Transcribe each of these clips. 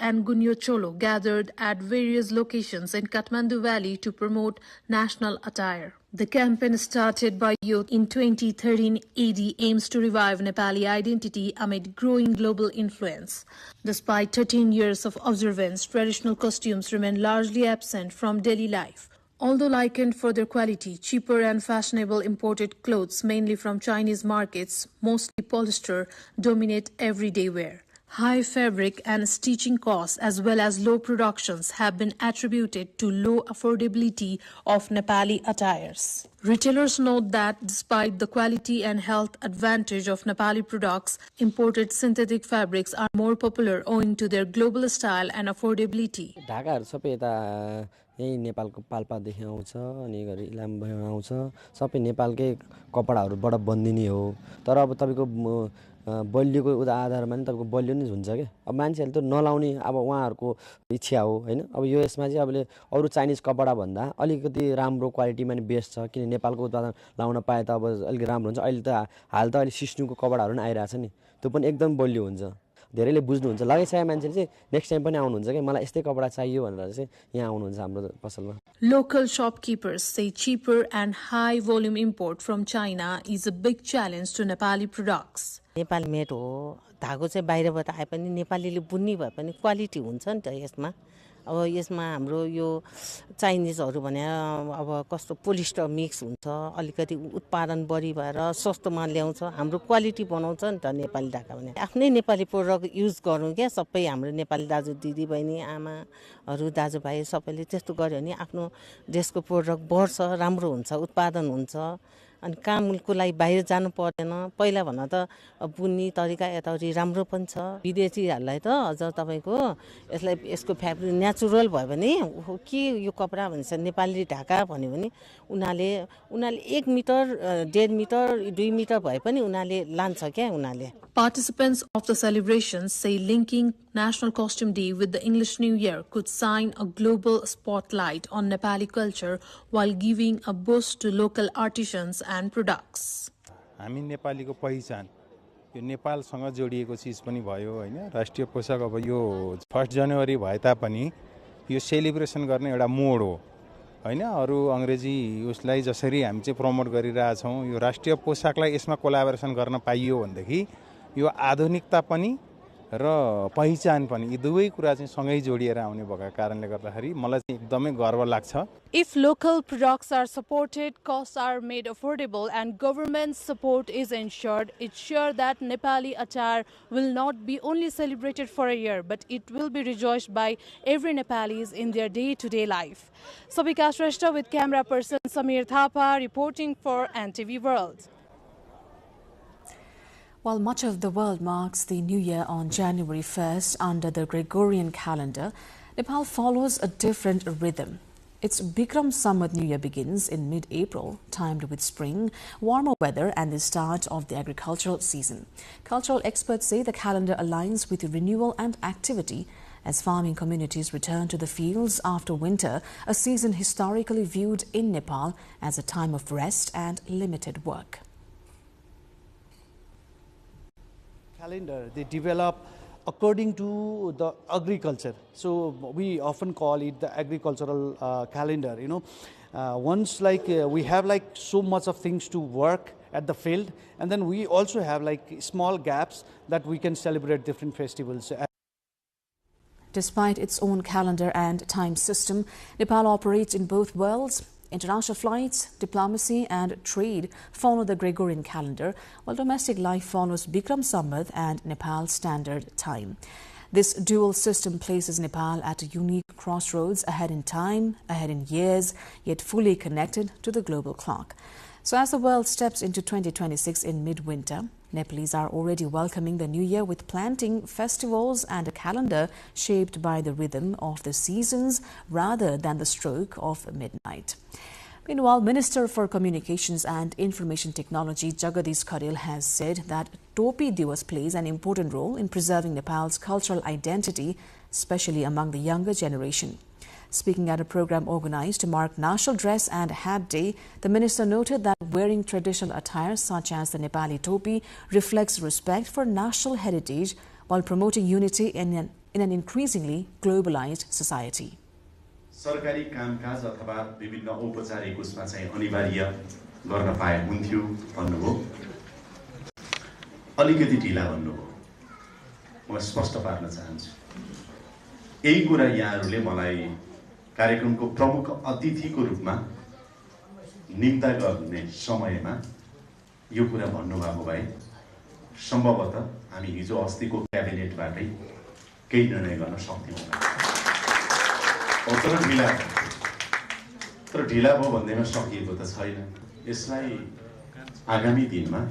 and Gunyo Cholo gathered at various locations in Kathmandu Valley to promote national attire. The campaign, started by youth in 2013 AD, aims to revive Nepali identity amid growing global influence. Despite 13 years of observance, traditional costumes remain largely absent from daily life. Although likened for their quality, cheaper and fashionable imported clothes, mainly from Chinese markets, mostly polyester, dominate everyday wear. High fabric and stitching costs as well as low productions have been attributed to low affordability of Nepali attires. Retailers note that despite the quality and health advantage of Nepali products, imported synthetic fabrics are more popular owing to their global style and affordability. यही नेपालको पाल्पादेखि आउँछ अनि गरी इलामबाट आउँछ सबै नेपालकै कपडाहरुबाट बन्दिने हो तर अब तपाईको बलियोको आधारमा नि तपाईको बलियो नै हुन्छ के अब मान्छेले त नलाउने अब उहाँहरुको इच्छा हो हैन अब यो यसमा चाहिँ अबले अरु चाइनिज कपडा भन्दा अलिकति राम्रो क्वालिटीमा नि बेस्ट छ किन नेपालको उत्पादन लाउन पाए त अब अलिक राम्रो हुन्छ अहिले त हाल त अहिले सिस्नुको कपडाहरु नि आइराछ नि त्यो पनि एकदम बलियो हुन्छ धेरैले बुझ्नुहुन्छ लगाइसके मान्छेले चाहिँ नेक्स्ट टाइम पनि आउनुहुन्छ के मलाई यस्तै कपडा चाहियो भनेर चाहिँ यहाँ आउनुहुन्छ हाम्रो पसलमा. Local shopkeepers say cheaper and high volume import from China is a big challenge to Nepali products. Nepal made हो धागो चाहिँ बाहिरबाट आए पनि नेपालीले बुन्नी भए पनि क्वालिटी हुन्छ नि त यसमा अब यसमा हाम्रो यो चाइनिजहरु भने अब कस्तो पोलिस्टर मिक्स हुन्छ अलिकति उत्पादन बढी भएर सस्तोमा ल्याउँछ हाम्रो क्वालिटी बनाउँछ नि त नेपाली ढाका भने आफ्नै नेपाली प्रोडक्ट युज गर्नु के सबै हाम्रो नेपाली दाजु दिदी बहिनी आमाहरु दाजुभाइ सबैले त्यस्तो गर्यो भने आफ्नो देशको प्रोडक्ट बढ्छ राम्रो हुन्छ उत्पादन हुन्छ अनि कामको लागि बाहिर जानु पर्दैन पहिला भन्न त बुन्नी तरिका यताउरी राम्रो पनि छ विदेशीहरुलाई त अझ तपाईको यसलाई यसको फ्याब्रिक नेचुरल भयो भने के यो कपडा भन्छ नेपाली ढाका भन्यो भने उनीले 1 मिटर 1.5 मिटर 2 मिटर भए पनि उनीले लान्छ के उनीले. Participants of the celebrations say linking National Costume Day with the English New Year could shine a global spotlight on Nepali culture while giving a boost to local artisans and products. हामी नेपालीको पहिचान यो नेपालसँग जोडिएको चीज पनि भयो हैन राष्ट्रिय पोशाक अब यो 1 जनवरी भए तापनि यो सेलिब्रेसन गर्ने एउटा मोड हो हैन अरु अंग्रेजी उसलाई जसरी हामी चाहिँ प्रमोट गरिरहेका छौं यो राष्ट्रिय पोशाकलाई यसमा कोलाबोरेसन गर्न पाइयो भनेदेखि यो आधुनिकता पनि र पहिचान पनि यी दुवै कुरा चाहिँ सँगै जोडिएर आउने भएका कारणले गर्दाखेरि मलाई चाहिँ एकदमै गर्व लाग्छ. If local products are supported, costs are made affordable and government support is ensured, it's sure that Nepali attire will not be only celebrated for a year, but it will be rejoiced by every Nepalis in their day-to-day life. Sabika Shrestha with camera person Samir Thapa reporting for NTV World. While much of the world marks the New Year on January 1st under the Gregorian calendar, Nepal follows a different rhythm. Its Bikram Samvat New Year begins in mid-April, timed with spring, warmer weather and the start of the agricultural season. Cultural experts say the calendar aligns with renewal and activity as farming communities return to the fields after winter, a season historically viewed in Nepal as a time of rest and limited work. Calendar, they develop according to the agriculture. So we often call it the agricultural calendar, you know. Once we have so much of things to work at the field, and then we also have small gaps that we can celebrate different festivals. Despite its own calendar and time system, Nepal operates in both worlds. International flights, diplomacy and trade follow the Gregorian calendar, while domestic life follows Bikram Samvat and Nepal Standard Time. This dual system places Nepal at a unique crossroads, ahead in time, ahead in years, yet fully connected to the global clock. So as the world steps into 2026 in midwinter, Nepalese are already welcoming the new year with planting, festivals and a calendar shaped by the rhythm of the seasons rather than the stroke of midnight. Meanwhile, Minister for Communications and Information Technology Jagadish Kharel has said that Topi Diwas plays an important role in preserving Nepal's cultural identity, especially among the younger generation. Speaking at a program organized to mark National Dress and Hat Day, the minister noted that wearing traditional attire such as the Nepali topi reflects respect for national heritage while promoting unity in an in an increasingly globalized society. सरकारी कामकाज अथवा विभिन्न औपचारिक उसमा चाहिँ अनिवार्य गर्न पाए हुन्थ्यो भन्नुभयो अलिकति ढिला भन्नुभयो म स्पष्ट पार्न चाहन्छु यही कुरा यहाँहरूले मलाई कार्यक्रमको प्रमुख अतिथिको रूपमा निम्ता गर्ने समयमा यो कुरा भन्नुभएको भए सम्भवतः हामी हिजो अस्तिको क्याबिनेटबाटै केही निर्णय गर्न सक्थ्यौँ तर ढिला भयो भन्दैमा सकिएको त छैन यसलाई आगामी दिनमा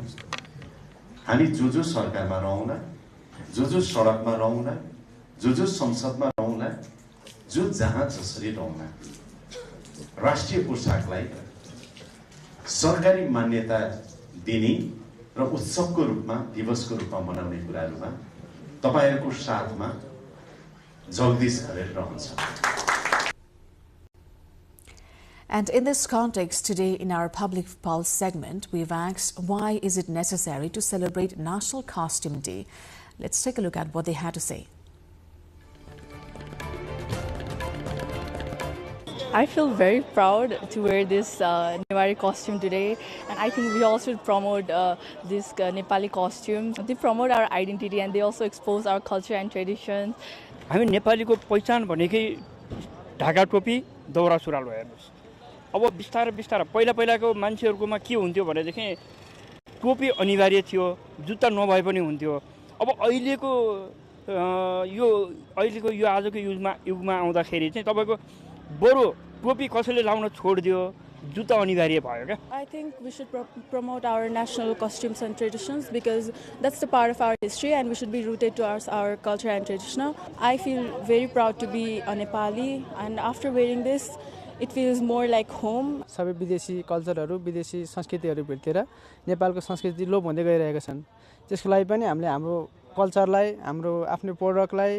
हामी जो सरकारमा रहौँला जो सडकमा रहौँला जो संसदमा रहौँला जो जहाँ जसरी रहौँला राष्ट्रिय पोशाकलाई सरकारी मान्यता दिने र उत्सवको रूपमा दिवसको रूपमा मनाउने कुराहरूमा तपाईहरुको साथमा जगदीश गरेर रहन्छ And in this context, today in our Public Pulse segment, we've asked why is it necessary to celebrate National Costume Day? Let's take a look at what they had to say. I feel very proud to wear this Nepali costume today, and I think we all should promote this Nepali costume. They promote our identity and they also expose our culture and traditions. हामी नेपालीको पहिचान भनेकै ढाका टोपी दौरा सुरुवाल हो हेर्नुस् अब बिस्तारै पहिलाको मान्छेहरुकोमा के हुन्थ्यो भनेदेखि टोपी अनिवार्य थियो जुत्ता नभए पनि हुन्थ्यो अब अहिलेको यो आजको युगमा आउँदाखेरि चाहिँ तपाईको बरु टोपी कसैले लाउन छोड्दियो जुत्ता अनिवार्य भयो क्या I think we should promote our national costumes and traditions because that's the part of our history and we should be rooted to our culture and tradition. I feel very proud to be a Nepali and after wearing this it feels more like home. सबै विदेशी कल्चरहरु विदेशी संस्कृतिहरु भेटेर नेपालको संस्कृति लोप हुँदै गइरहेका छन् त्यसको लागि पनि हामीले हाम्रो कल्चरलाई हाम्रो आफ्नो प्रोडक्टलाई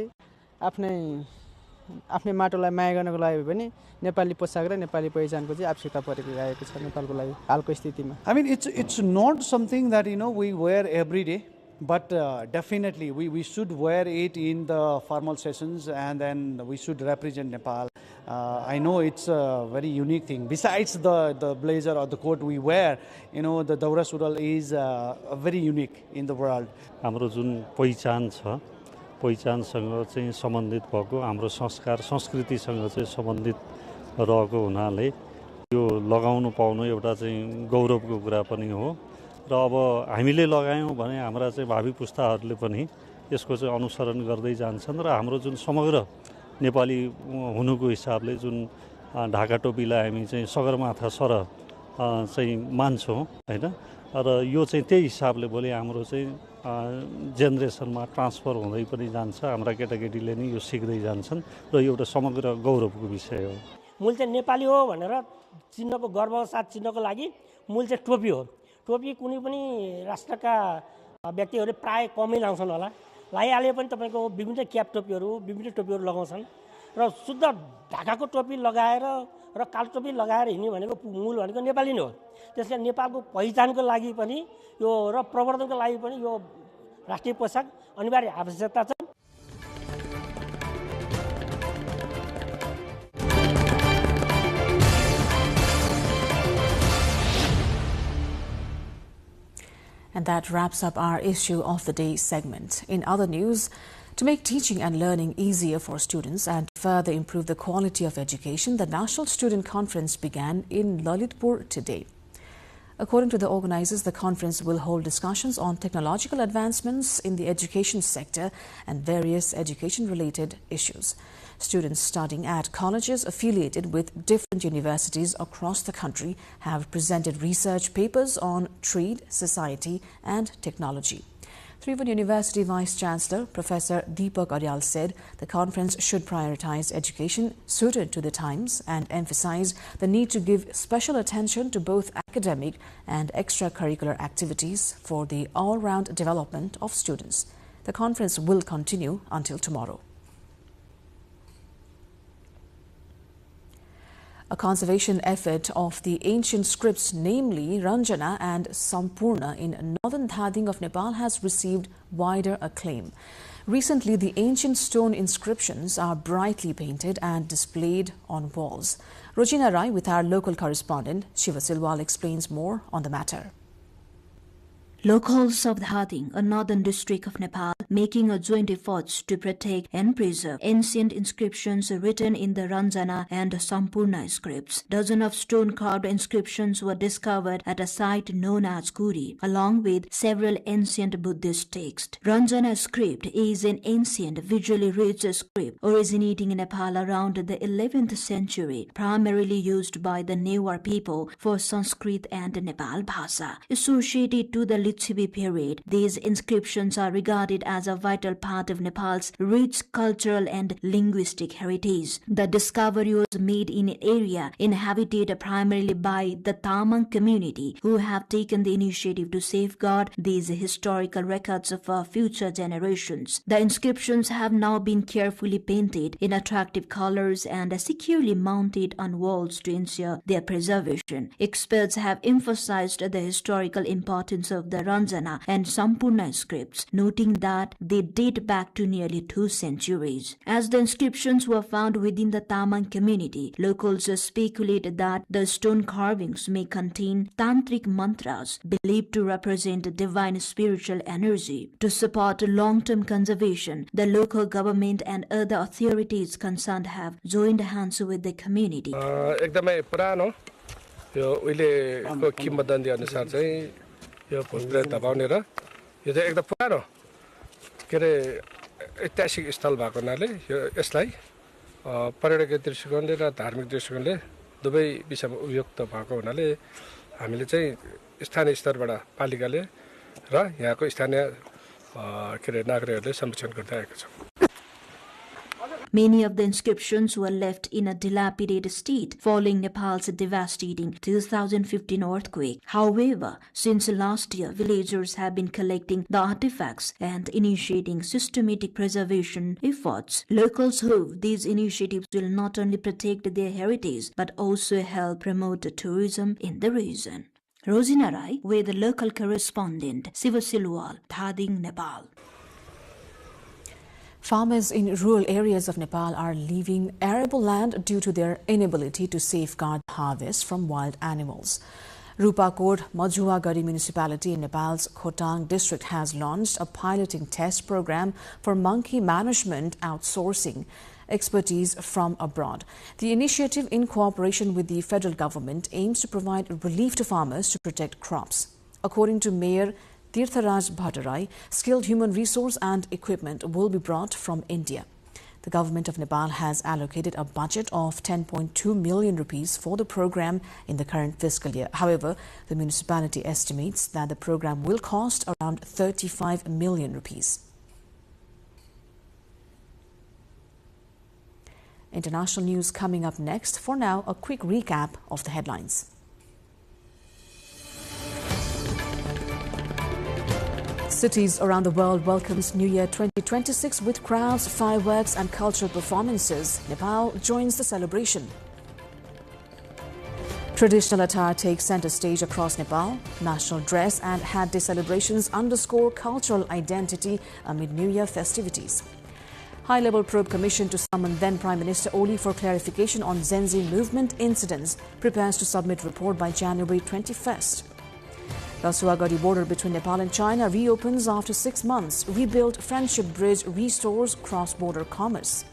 आफ्नै माटोलाई माया गर्नको लागि पनि नेपाली पोशाक र नेपाली पहिचानको चाहिँ आवश्यकता परिरहेको छ नेपालको लागि हालको स्थितिमा I mean it's not something that we wear every day but definitely we should wear it in the formal sessions and then we should represent Nepal. I know it's a very unique thing besides the blazer or the coat we wear the daura sural is very unique in the world. हाम्रो जुन पहिचान छ पहिचानसँग चाहिँ सम्बन्धित भएको हाम्रो संस्कार संस्कृतिसँग चाहिँ सम्बन्धित रहेको हुनाले यो लगाउनु पाउनु एउटा चाहिँ गौरवको कुरा पनि हो र अब हामीले लगायौं भने हाम्रा चाहिँ भावी पुस्ताहरूले पनि यसको चाहिँ अनुसरण गर्दै जान्छन् र हाम्रो जुन समग्र नेपाली हुनुको हिसाबले जुन ढाका टोपीलाई हामी चाहिँ सगरमाथा सरह चाहिँ मान्छौं हैन र यो चाहिँ त्यही हिसाबले भोलि हाम्रो चाहिँ जेनेरेसनमा ट्रान्सफर हुँदै पनि जान्छ हाम्रा केटाकेटीले नि यो सिक्दै जान्छन् र एउटा समग्र गौरवको विषय हो मूल चाहिँ नेपाली हो भनेर चिन्हको गर्व साथ चिन्हको लागि मूल चाहिँ टोपी हो टोपी कुनै पनि राष्ट्रका व्यक्तिहरूले प्राय कमै लाउँछन् होला लगाइहाले पनि तपाईको विभिन्न क्याप टोपीहरू विभिन्न टोपीहरू लगाउँछन् र शुद्ध ढाकाको टोपी लगाएर र कालो टोपी लगाएर हिँड्ने भनेको मूल भनेको नेपाली नै हो त्यसले नेपालको पहिचानको लागि पनि यो र प्रवर्धनको लागि पनि यो राष्ट्रिय पोशाक अनिवार्य आवश्यकता छ And that wraps up our issue of the day segment. In other news, to make teaching and learning easier for students and further improve the quality of education, the National Student Conference began in Lalitpur today. According to the organizers, the conference will hold discussions on technological advancements in the education sector and various education-related issues. Students studying at colleges affiliated with different universities across the country have presented research papers on trade, society and technology. Tribhuvan University Vice-Chancellor Professor Deepak Aryal said the conference should prioritize education suited to the times and emphasize the need to give special attention to both academic and extracurricular activities for the all-round development of students. The conference will continue until tomorrow. A conservation effort of the ancient scripts, namely Ranjana and Sampurna in northern Dhading of Nepal, has received wider acclaim. Recently, the ancient stone inscriptions are brightly painted and displayed on walls. Rojina Rai with our local correspondent Shiva Silwal explains more on the matter. Locals of Dhading, a northern district of Nepal, making a joint effort to protect and preserve ancient inscriptions written in the Ranjana and Sampurna scripts. Dozens of stone-carved inscriptions were discovered at a site known as Kuri, along with several ancient Buddhist texts. Ranjana script is an ancient, visually rich script originating in Nepal around the 11th century, primarily used by the Newar people for Sanskrit and Nepal Bhasha. Associated to the Lichvi period, these inscriptions are regarded as a vital part of Nepal's rich cultural and linguistic heritage. The discovery was made in an area inhabited primarily by the Tamang community, who have taken the initiative to safeguard these historical records for future generations. The inscriptions have now been carefully painted in attractive colors and securely mounted on walls to ensure their preservation. Experts have emphasized the historical importance of the Ranjana and Sampurna scripts, noting that they date back to nearly 2 centuries. As the inscriptions were found within the Tamang community, locals speculate that the stone carvings may contain tantric mantras believed to represent divine spiritual energy. To support long-term conservation, the local government and other authorities concerned have joined hands with the community. एकदमै पुरानो यो उहिलेको किम्वदन्ती अनुसार चाहिँ यो भूतप्रेत धपाउने र यो चाहिँ एकदम पुरानो के अरे ऐतिहासिक स्थल भएको हुनाले यो यसलाई पर्यटकीय दृष्टिकोणले र धार्मिक दृष्टिकोणले दुवै विषयमा उपयुक्त भएको हुनाले हामीले चाहिँ स्थानीय स्तरबाट पालिकाले र यहाँको स्थानीय के अरे नागरिकहरूले संरक्षण गर्दै आएको छ। Many of the inscriptions were left in a dilapidated state following Nepal's devastating 2015 earthquake. However, since last year, villagers have been collecting the artifacts and initiating systematic preservation efforts. Locals hope these initiatives will not only protect their heritage but also help promote tourism in the region. Rosina Rai with the local correspondent Shiva Silwal, Dhading, Nepal. Farmers in rural areas of Nepal are leaving arable land due to their inability to safeguard harvest from wild animals. Rupakot Majhuagari municipality in Nepal's Khotang district has launched a piloting test program for monkey management outsourcing expertise from abroad. The initiative, in cooperation with the federal government, aims to provide relief to farmers to protect crops. According to Mayor Tirtharaj Bhattarai, skilled human resource and equipment will be brought from India. The government of Nepal has allocated a budget of 10.2 million rupees for the program in the current fiscal year. However, the municipality estimates that the program will cost around 35 million rupees. International news coming up next. For now, a quick recap of the headlines. Cities around the world welcomes New Year 2026 with crowds, fireworks and cultural performances. Nepal joins the celebration. Traditional attire takes center stage across Nepal. National dress and hat day celebrations underscore cultural identity amid New Year festivities. High-level probe commission to summon then Prime Minister Oli for clarification on Gen Z movement incidents prepares to submit report by January 21st. The Suagadi border between Nepal and China reopens after 6 months. Rebuilt friendship bridge restores cross-border commerce.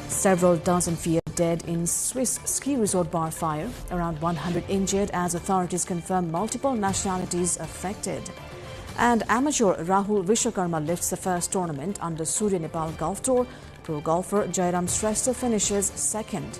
Several dozen feared dead in Swiss ski resort bar fire. Around 100 injured as authorities confirm multiple nationalities affected. And amateur Rahul Vishwakarma lifts the first tournament under Surya Nepal Golf Tour. Pro golfer Jairam Shrestha finishes second.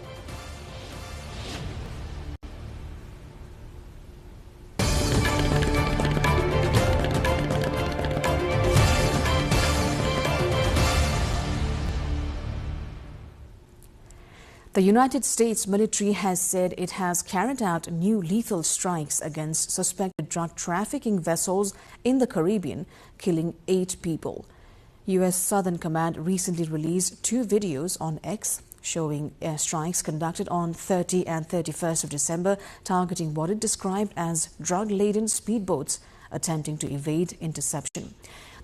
The United States military has said it has carried out new lethal strikes against suspected drug trafficking vessels in the Caribbean, killing 8 people. U.S. Southern Command recently released 2 videos on X showing airstrikes conducted on 30 and 31st of December, targeting what it described as drug-laden speedboats attempting to evade interception.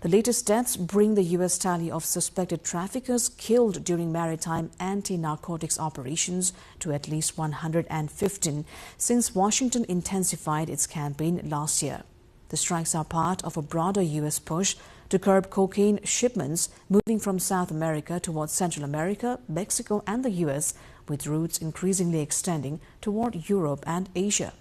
The latest deaths bring the U.S. tally of suspected traffickers killed during maritime anti-narcotics operations to at least 115 since Washington intensified its campaign last year. The strikes are part of a broader U.S. push to curb cocaine shipments moving from South America towards Central America, Mexico and the U.S., with routes increasingly extending toward Europe and Asia.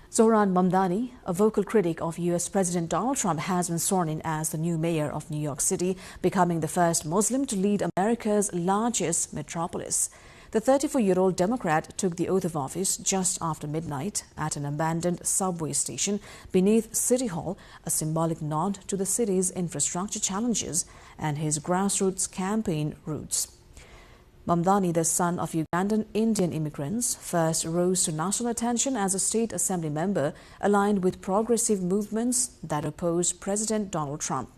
Zohran Mamdani, a vocal critic of U.S. President Donald Trump, has been sworn in as the new mayor of New York City, becoming the first Muslim to lead America's largest metropolis. The 34-year-old Democrat took the oath of office just after midnight at an abandoned subway station beneath City Hall, a symbolic nod to the city's infrastructure challenges and his grassroots campaign roots. Mamdani, the son of Ugandan Indian immigrants, first rose to national attention as a state assembly member aligned with progressive movements that opposed President Donald Trump.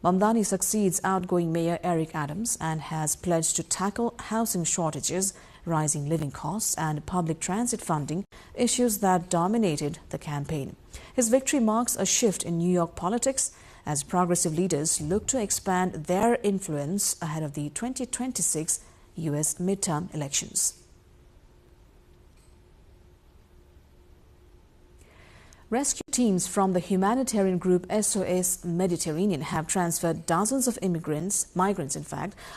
Mamdani succeeds outgoing Mayor Eric Adams and has pledged to tackle housing shortages, rising living costs and public transit funding, issues that dominated the campaign. His victory marks a shift in New York politics as progressive leaders look to expand their influence ahead of the 2026 U.S. midterm elections. Rescue teams from the humanitarian group SOS Mediterranean have transferred dozens of migrants,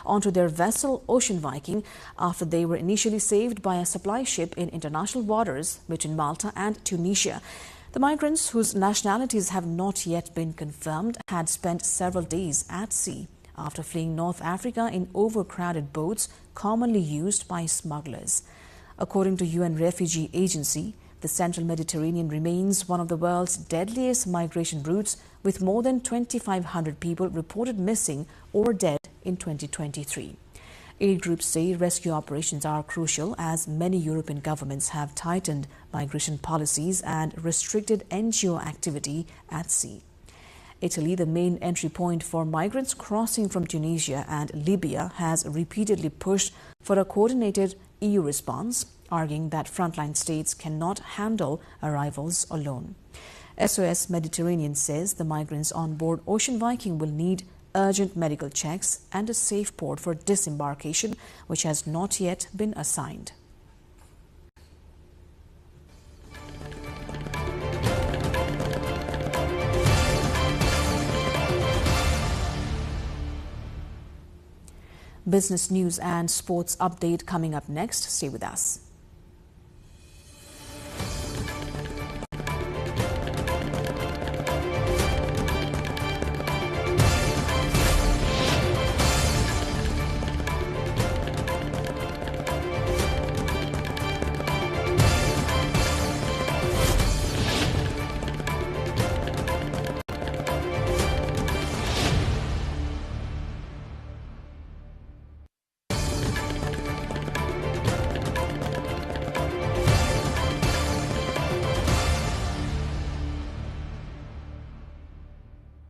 onto their vessel Ocean Viking after they were initially saved by a supply ship in international waters between Malta and Tunisia. The migrants, whose nationalities have not yet been confirmed, had spent several days at sea after fleeing North Africa in overcrowded boats commonly used by smugglers. According to UN Refugee Agency, the Central Mediterranean remains one of the world's deadliest migration routes, with more than 2,500 people reported missing or dead in 2023. Aid groups say rescue operations are crucial as many European governments have tightened migration policies and restricted NGO activity at sea. Italy, the main entry point for migrants crossing from Tunisia and Libya, has repeatedly pushed for a coordinated EU response, arguing that frontline states cannot handle arrivals alone. SOS Mediterranean says the migrants on board Ocean Viking will need urgent medical checks and a safe port for disembarkation, which has not yet been assigned. Business news and sports update coming up next. Stay with us.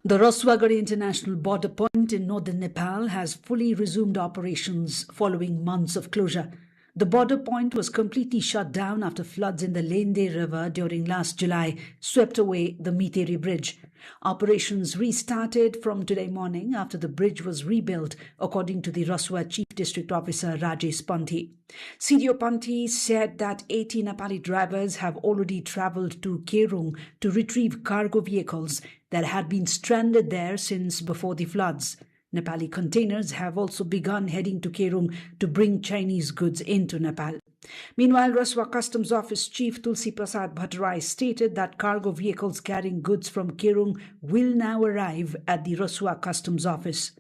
The Rasuagari International Border Point in northern Nepal has fully resumed operations following months of closure. The border point was completely shut down after floods in the Lende River during last July swept away the Miteri Bridge. Operations restarted from today morning after the bridge was rebuilt, according to the Rasua Chief District Officer Rajesh Panthi. CDO Panthi said that 80 Nepali drivers have already travelled to Kerung to retrieve cargo vehicles that had been stranded there since before the floods. Nepali containers have also begun heading to Kerung to bring Chinese goods into Nepal. Meanwhile, Rasua Customs Office Chief Tulsi Prasad Bhattarai stated that cargo vehicles carrying goods from Kerung will now arrive at the Rasua Customs Office.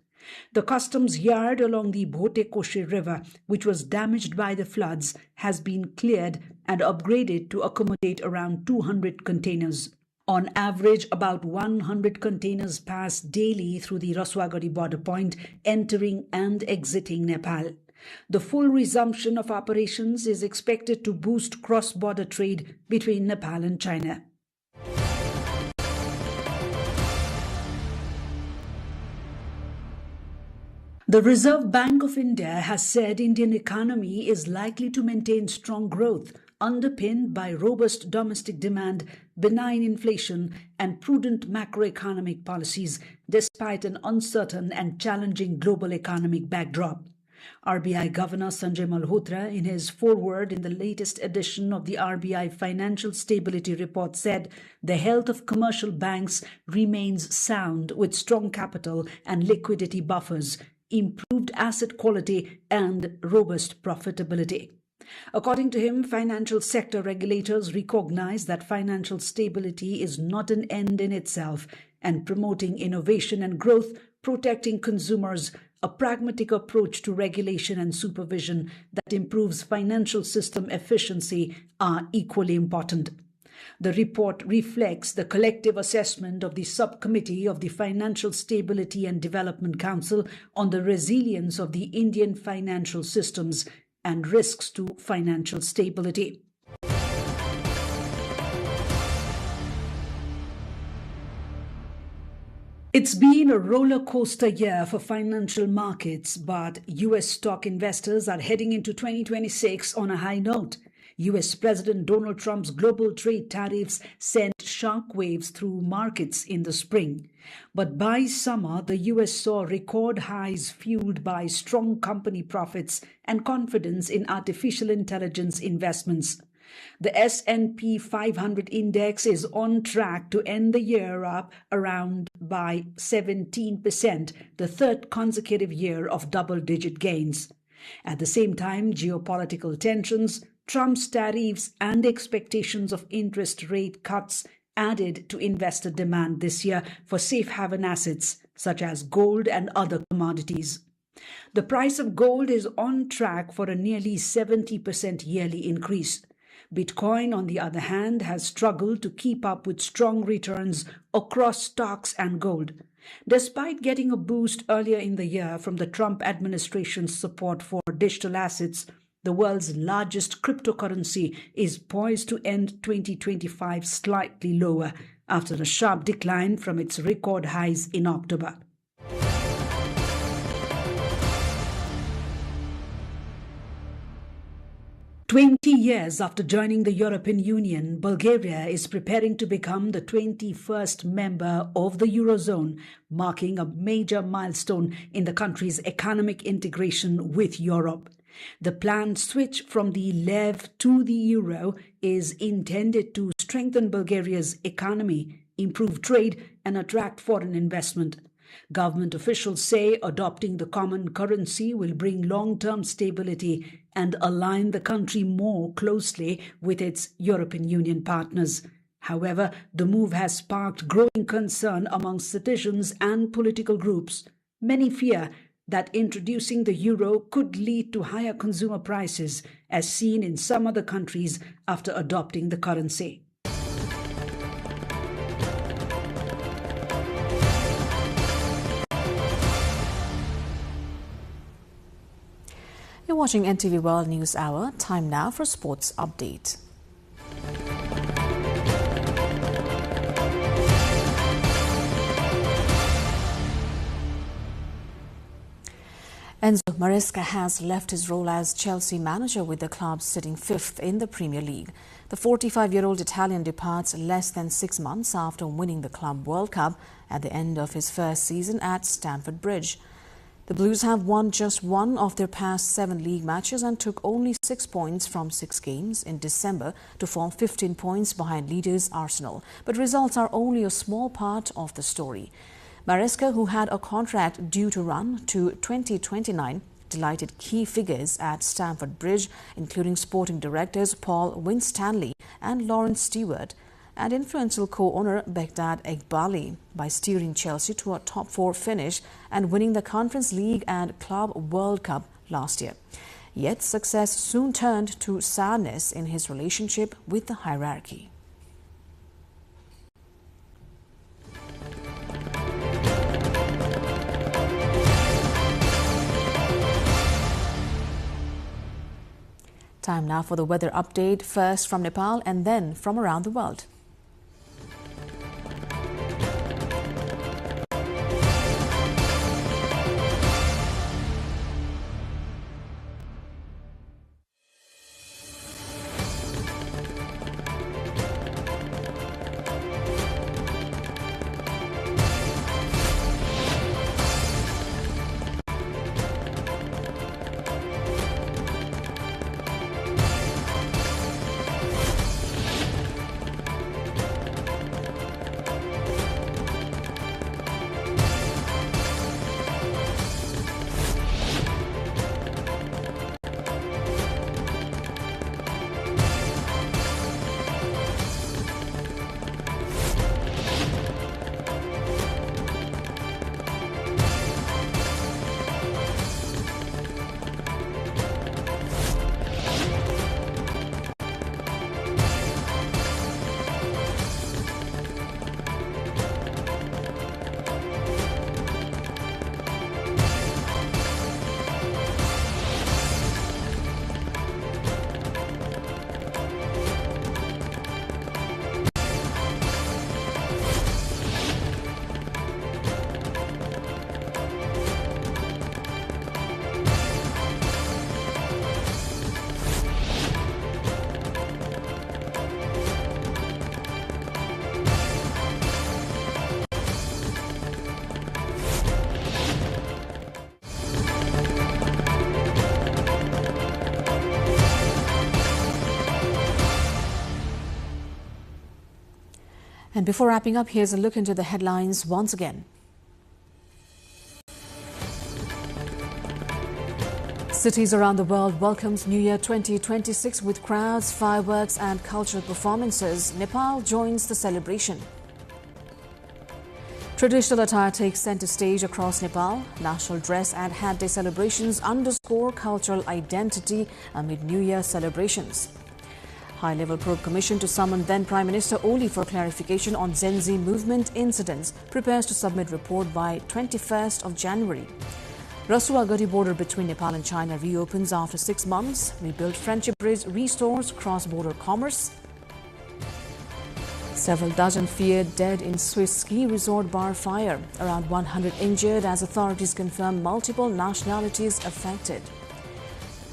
The customs yard along the Bhote Koshe River, which was damaged by the floods, has been cleared and upgraded to accommodate around 200 containers. On average, about 100 containers pass daily through the Rasuagari border point, entering and exiting Nepal. The full resumption of operations is expected to boost cross-border trade between Nepal and China. The Reserve Bank of India has said Indian economy is likely to maintain strong growth underpinned by robust domestic demand, benign inflation, and prudent macroeconomic policies, despite an uncertain and challenging global economic backdrop. RBI Governor Sanjay Malhotra, in his foreword in the latest edition of the RBI Financial Stability Report, said the health of commercial banks remains sound with strong capital and liquidity buffers, improved asset quality, and robust profitability. According to him, financial sector regulators recognize that financial stability is not an end in itself, and promoting innovation and growth, protecting consumers, a pragmatic approach to regulation and supervision that improves financial system efficiency are equally important. The report reflects the collective assessment of the subcommittee of the Financial Stability and Development Council on the resilience of the Indian financial systems and risks to financial stability. It's been a roller coaster year for financial markets, but US stock investors are heading into 2026 on a high note. US President Donald Trump's global trade tariffs sent shockwaves through markets in the spring. But by summer, the US saw record highs fueled by strong company profits and confidence in artificial intelligence investments. The S&P 500 index is on track to end the year up around by 17%, the third consecutive year of double-digit gains. At the same time, geopolitical tensions, Trump's tariffs, and expectations of interest rate cuts added to investor demand this year for safe haven assets such as gold and other commodities. The price of gold is on track for a nearly 70% yearly increase. Bitcoin, on the other hand, has struggled to keep up with strong returns across stocks and gold. Despite getting a boost earlier in the year from the Trump administration's support for digital assets, the world's largest cryptocurrency is poised to end 2025 slightly lower after a sharp decline from its record highs in October. "20 years after joining the European Union, Bulgaria is preparing to become the 21st member of the Eurozone, marking a major milestone in the country's economic integration with Europe. The planned switch from the lev to the euro is intended to strengthen Bulgaria's economy, improve trade, and attract foreign investment. Government officials say adopting the common currency will bring long-term stability and align the country more closely with its European Union partners. However, the move has sparked growing concern among citizens and political groups. Many fear that introducing the euro could lead to higher consumer prices, as seen in some other countries after adopting the currency. You're watching NTV World News Hour. Time now for Sports Update. Enzo Maresca has left his role as Chelsea manager, with the club sitting fifth in the Premier League. The 45-year-old Italian departs less than 6 months after winning the Club World Cup at the end of his first season at Stamford Bridge. The Blues have won just one of their past 7 league matches and took only 6 points from 6 games in December to fall 15 points behind leaders Arsenal. But results are only a small part of the story. Maresca, who had a contract due to run to 2029, delighted key figures at Stamford Bridge, including sporting directors Paul Winstanley and Lawrence Stewart, and influential co-owner Begdad Eghbali, by steering Chelsea to a top 4 finish and winning the Conference League and Club World Cup last year. Yet success soon turned to sourness in his relationship with the hierarchy. Time now for the weather update, first from Nepal and then from around the world. And before wrapping up, here's a look into the headlines once again. Cities around the world welcomes New Year 2026 with crowds, fireworks and cultural performances. Nepal joins the celebration. Traditional attire takes center stage across Nepal. National dress and hat day celebrations underscore cultural identity amid New Year celebrations. High-level probe commission to summon then Prime Minister Oli for clarification on Gen Z movement incidents prepares to submit report by 21st of January. Rasuagari border between Nepal and China reopens after 6 months. Rebuilt friendship bridge restores cross-border commerce. Several dozen feared dead in Swiss ski resort bar fire. Around 100 injured as authorities confirm multiple nationalities affected.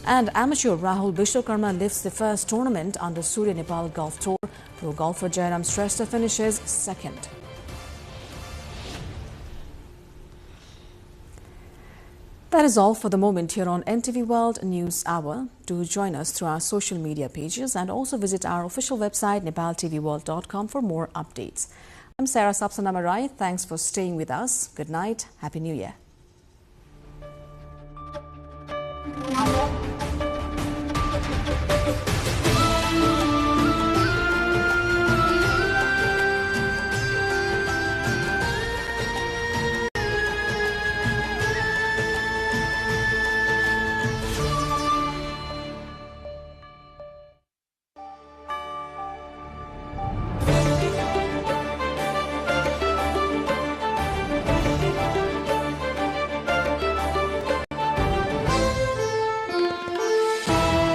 And amateur Rahul Vishwakarma lifts the first tournament under Surya Nepal Golf Tour. Pro golfer Jairam Shrestha finishes second. That is all for the moment here on NTV World News Hour. Do join us through our social media pages and also visit our official website nepaltelevision.com for more updates. I'm Sarah Sapsanamarai. Thanks for staying with us. Good night. Happy New Year.